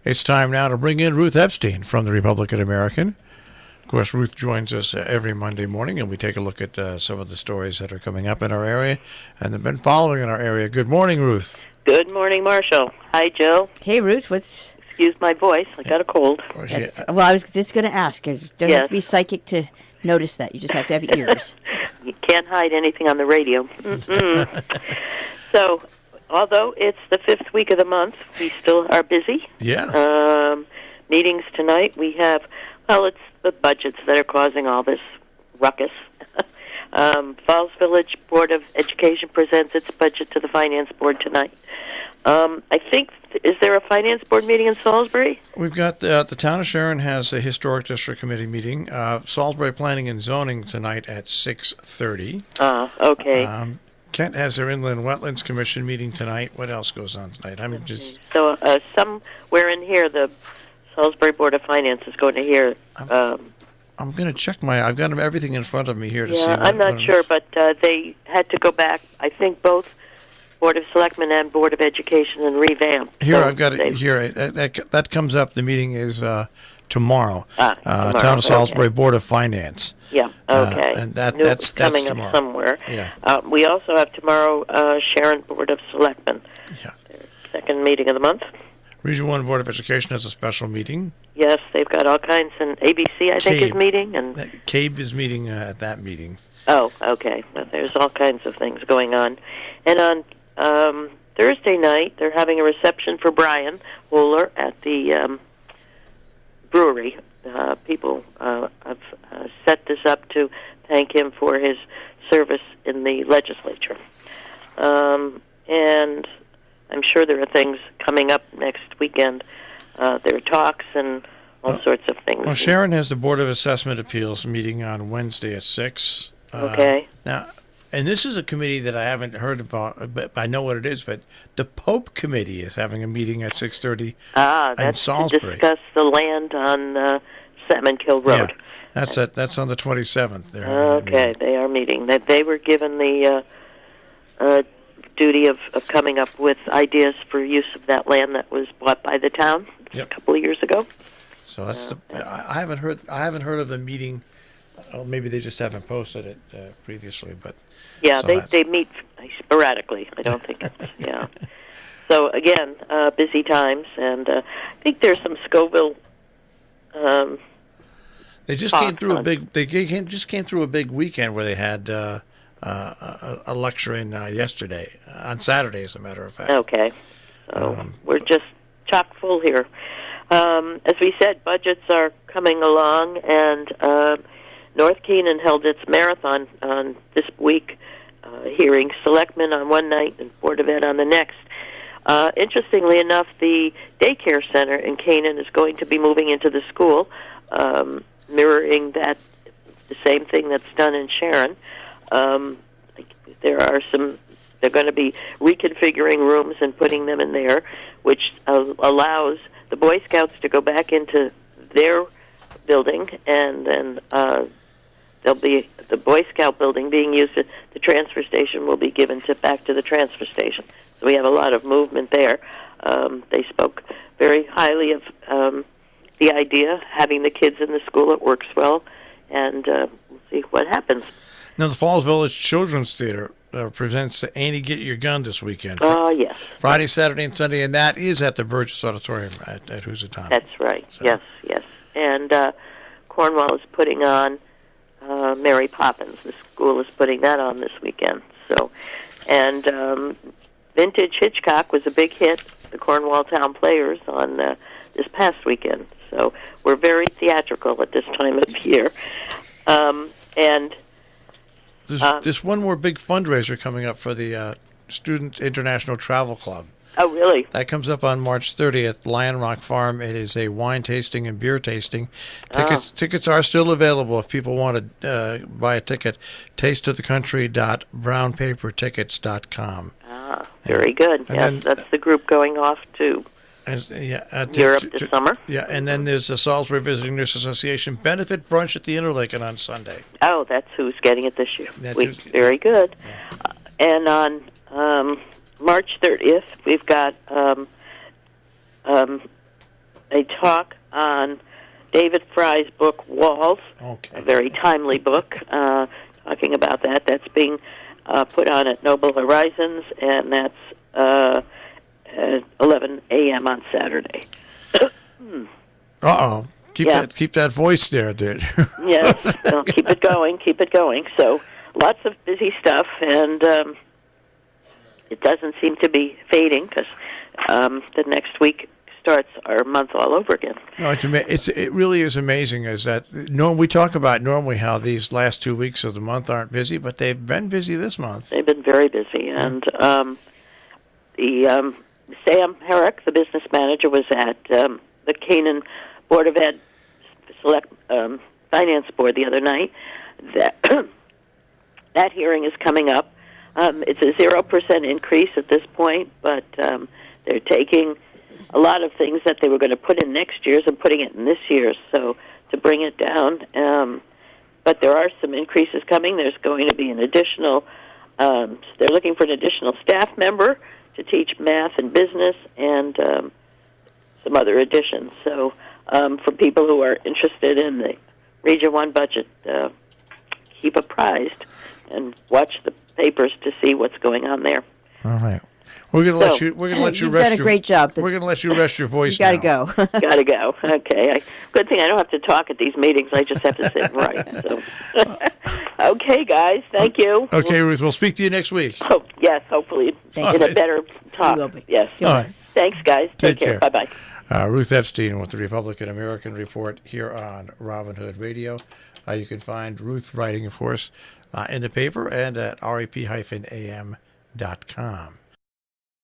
It's time now to bring in Ruth Epstein from the Republican-American. Of course, Ruth joins us every Monday morning, and we take a look at some of the stories that are coming up in our area and have been following in our area. Good morning, Ruth. Good morning, Marshall. Hi, Joe. Hey, Ruth. Excuse my voice. I got a cold. Well, I was just going to ask. You don't have to be psychic to notice that. You just have to have ears. You can't hide anything on the radio. So, although it's the 5th week of the month, we still are busy. Yeah. Meetings tonight. We have, it's the budgets that are causing all this ruckus. Falls Village Board of Education presents its budget to the Finance Board tonight. I think, is there a Finance Board meeting in Salisbury? We've got the town of Sharon has a Historic District Committee meeting. Salisbury Planning and Zoning tonight at 6:30. Okay. Kent has their Inland Wetlands Commission meeting tonight. What else goes on tonight? So somewhere in here, the Salisbury Board of Finance is going to hear. I'm going to check I've got everything in front of me here to see. Yeah, I'm not sure, but they had to go back. I think both Board of Selectmen and Board of Education and revamp. Here, I've got it here. That comes up. The meeting is tomorrow. Tomorrow. Town of Salisbury Board of Finance. Yeah, okay. And that's coming tomorrow. Up somewhere. Yeah. We also have tomorrow Sharon Board of Selectmen. Yeah. Second meeting of the month. Region 1 Board of Education has a special meeting. Yes, they've got all kinds, and ABC, I think, is meeting. And CABE is meeting at that meeting. Oh, okay. Well, there's all kinds of things going on. And on Thursday night, they're having a reception for Brian Wooler at the brewery. People have set this up to thank him for his service in the legislature. And I'm sure there are things coming up next weekend. There are talks and all sorts of things. Well, Sharon has the Board of Assessment Appeals meeting on Wednesday at 6. Okay. Now, and this is a committee that I haven't heard about, but I know what it is. But the Pope Committee is having a meeting at 6:30 in Salisbury. To discuss the land on Salmon Kill Road. Yeah, that's on the 27th. Okay, they are meeting. They were given the duty of coming up with ideas for use of that land that was bought by the town a couple of years ago. So that's I haven't heard of the meeting. Oh, maybe they just haven't posted it previously, but they meet sporadically. I don't think it's So again, busy times, and I think there's some Scoville. They just came through a big. They just came through a big weekend where they had a lecturing yesterday on Saturday, as a matter of fact. Okay, so we're just chock full here. As we said, budgets are coming along, and North Keenan held its marathon on this week, hearing selectmen on one night and Board of Ed on the next. Interestingly enough, the daycare center in Canaan is going to be moving into the school, mirroring the same thing that's done in Sharon. They're going to be reconfiguring rooms and putting them in there, which allows the Boy Scouts to go back into their building, and then there'll be the Boy Scout building being used. The transfer station will be given back to the transfer station. So we have a lot of movement there. They spoke very highly of the idea, having the kids in the school. It works well, and we'll see what happens. Now, the Falls Village Children's Theater presents Annie Get Your Gun this weekend. Yes. Friday, Saturday, and Sunday, and that is at the Burgess Auditorium at Housatonic. That's right. So. Yes. And Cornwall is putting on Mary Poppins. The school is putting that on this weekend. So, and Vintage Hitchcock was a big hit. The Cornwall Town Players on this past weekend. So we're very theatrical at this time of year. And there's one more big fundraiser coming up for the Student International Travel Club. Oh, really? That comes up on March 30th, Lion Rock Farm. It is a wine tasting and beer tasting. Tickets are still available if people want to buy a ticket. tasteofthecountry.brownpapertickets.com. Very good. Yes, that's the group going off to Europe this summer. Yeah, and then there's the Salisbury Visiting Nurse Association Benefit Brunch at the Interlaken on Sunday. Oh, that's who's getting it this year. Very good. Yeah. And on March 30th, we've got a talk on David Fry's book, Walls, a very timely book, talking about that. That's being put on at Noble Horizons, and that's at 11 a.m. on Saturday. Uh-oh. Keep that voice there, dude. Yes, well, keep it going. So lots of busy stuff, and it doesn't seem to be fading because the next week starts our month all over again. No, it really is amazing. Is that we talk about normally how these last 2 weeks of the month aren't busy, but they've been busy this month. They've been very busy, and Sam Herrick, the business manager, was at the Canaan Board of Ed Select Finance Board the other night. That hearing is coming up. It's a 0% increase at this point, but they're taking a lot of things that they were going to put in next year's and putting it in this year's, so to bring it down. But there are some increases coming. There's going to be an additional, they're looking for an additional staff member to teach math and business and some other additions. So for people who are interested in the Region 1 budget, keep apprised and watch the papers to see what's going on there. All right. We're gonna let you. We're gonna let you You've rest. done a great job. We're gonna let you rest your voice. You gotta now. go. Gotta go. Okay. Good thing I don't have to talk at these meetings. I just have to sit and write. So. Okay, guys. Thank you. Okay, Ruth. We'll speak to you next week. Oh, yes. Hopefully in a better talk. You will be. Yes. All right. Thanks, guys. Take care. Bye-bye. Ruth Epstein with the Republican-American Report here on Robin Hood Radio. You can find Ruth writing, of course, in the paper and at rep-am.com.